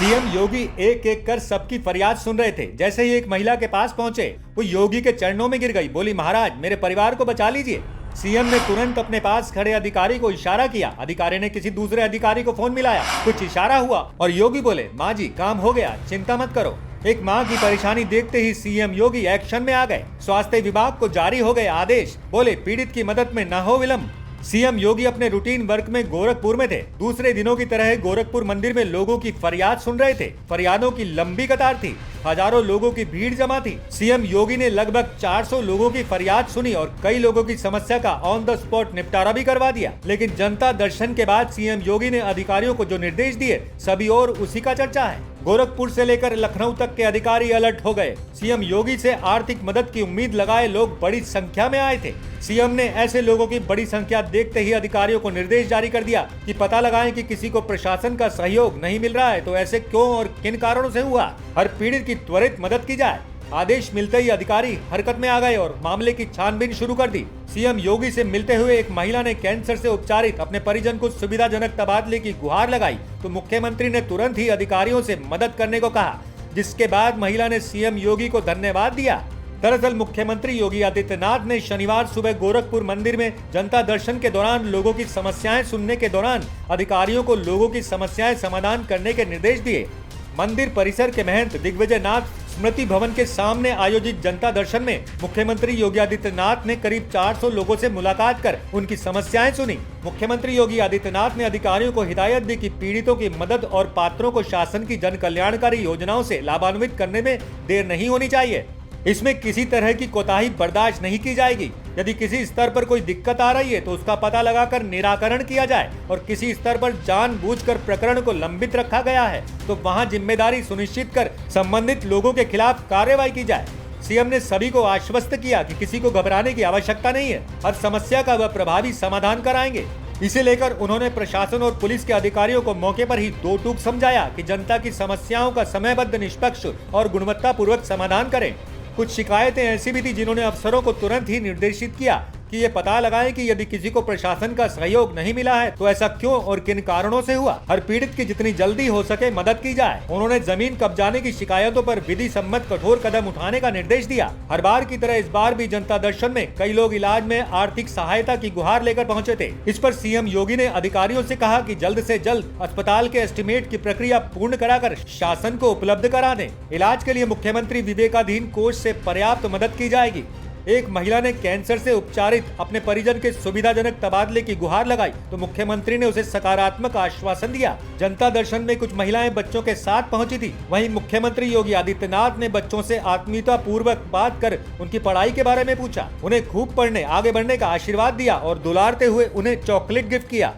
CM योगी एक एक कर सबकी फरियाद सुन रहे थे। जैसे ही एक महिला के पास पहुंचे, वो योगी के चरणों में गिर गई। बोली, महाराज मेरे परिवार को बचा लीजिए। सीएम ने तुरंत अपने पास खड़े अधिकारी को इशारा किया। अधिकारी ने किसी दूसरे अधिकारी को फोन मिलाया, कुछ इशारा हुआ और योगी बोले, माँ जी काम हो गया, चिंता मत करो। एक माँ की परेशानी देखते ही सीएम योगी एक्शन में आ गए। स्वास्थ्य विभाग को जारी हो गए आदेश। बोले, पीड़ित की मदद में न हो विलम्ब। सीएम योगी अपने रूटीन वर्क में गोरखपुर में थे। दूसरे दिनों की तरह गोरखपुर मंदिर में लोगों की फरियाद सुन रहे थे। फरियादों की लंबी कतार थी, हजारों लोगों की भीड़ जमा थी। सीएम योगी ने लगभग 400 लोगों की फरियाद सुनी और कई लोगों की समस्या का ऑन द स्पॉट निपटारा भी करवा दिया। लेकिन जनता दर्शन के बाद सीएम योगी ने अधिकारियों को जो निर्देश दिए, सभी और उसी का चर्चा है। गोरखपुर से लेकर लखनऊ तक के अधिकारी अलर्ट हो गए। सीएम योगी से आर्थिक मदद की उम्मीद लगाए लोग बड़ी संख्या में आए थे। सीएम ने ऐसे लोगों की बड़ी संख्या देखते ही अधिकारियों को निर्देश जारी कर दिया कि पता लगाएं कि किसी को प्रशासन का सहयोग नहीं मिल रहा है तो ऐसे क्यों और किन कारणों से हुआ। हर पीड़ित की त्वरित मदद की जाए। आदेश मिलते ही अधिकारी हरकत में आ गए और मामले की छानबीन शुरू कर दी। सीएम योगी से मिलते हुए एक महिला ने कैंसर से उपचारित अपने परिजन को सुविधाजनक तबादले की गुहार लगाई तो मुख्यमंत्री ने तुरंत ही अधिकारियों से मदद करने को कहा, जिसके बाद महिला ने सीएम योगी को धन्यवाद दिया। दरअसल मुख्यमंत्री योगी आदित्यनाथ ने शनिवार सुबह गोरखपुर मंदिर में जनता दर्शन के दौरान लोगों की समस्याएं सुनने के दौरान अधिकारियों को लोगों की समस्याएं समाधान करने के निर्देश दिए। मंदिर परिसर के महंत दिग्विजय नाथ स्मृति भवन के सामने आयोजित जनता दर्शन में मुख्यमंत्री योगी आदित्यनाथ ने करीब 400 लोगों से मुलाकात कर उनकी समस्याएं सुनी। मुख्यमंत्री योगी आदित्यनाथ ने अधिकारियों को हिदायत दी कि पीड़ितों की मदद और पात्रों को शासन की जन कल्याणकारी योजनाओं से लाभान्वित करने में देर नहीं होनी चाहिए। इसमें किसी तरह की कोताही बर्दाश्त नहीं की जाएगी। यदि किसी स्तर पर कोई दिक्कत आ रही है तो उसका पता लगाकर निराकरण किया जाए और किसी स्तर पर जानबूझकर प्रकरण को लंबित रखा गया है तो वहां जिम्मेदारी सुनिश्चित कर संबंधित लोगों के खिलाफ कार्रवाई की जाए। सीएम ने सभी को आश्वस्त किया कि किसी को घबराने की आवश्यकता नहीं है, हर समस्या का वह प्रभावी समाधान कराएंगे। इसे लेकर उन्होंने प्रशासन और पुलिस के अधिकारियों को मौके पर ही दो टूक समझाया कि जनता की समस्याओं का समयबद्ध, निष्पक्ष और गुणवत्तापूर्वक समाधान करें। कुछ शिकायतें ऐसी भी थी जिन्होंने अफसरों को तुरंत ही निर्देशित किया कि ये पता लगाएं कि यदि किसी को प्रशासन का सहयोग नहीं मिला है तो ऐसा क्यों और किन कारणों से हुआ। हर पीड़ित की जितनी जल्दी हो सके मदद की जाए। उन्होंने जमीन कब्जाने की शिकायतों पर विधि सम्मत कठोर कदम उठाने का निर्देश दिया। हर बार की तरह इस बार भी जनता दर्शन में कई लोग इलाज में आर्थिक सहायता की गुहार लेकर पहुंचे थे। इस पर सीएम योगी ने अधिकारियों से कहा कि जल्द से जल्द अस्पताल के एस्टीमेट की प्रक्रिया पूर्ण कराकर शासन को उपलब्ध करा दें। इलाज के लिए मुख्यमंत्री विवेकाधीन कोष से पर्याप्त मदद की जाएगी। एक महिला ने कैंसर से उपचारित अपने परिजन के सुविधाजनक तबादले की गुहार लगाई तो मुख्यमंत्री ने उसे सकारात्मक आश्वासन दिया। जनता दर्शन में कुछ महिलाएं बच्चों के साथ पहुंची थी। वहीं मुख्यमंत्री योगी आदित्यनाथ ने बच्चों से आत्मीयता पूर्वक बात कर उनकी पढ़ाई के बारे में पूछा, उन्हें खूब पढ़ने, आगे बढ़ने का आशीर्वाद दिया और दुलारते हुए उन्हें चॉकलेट गिफ्ट किया।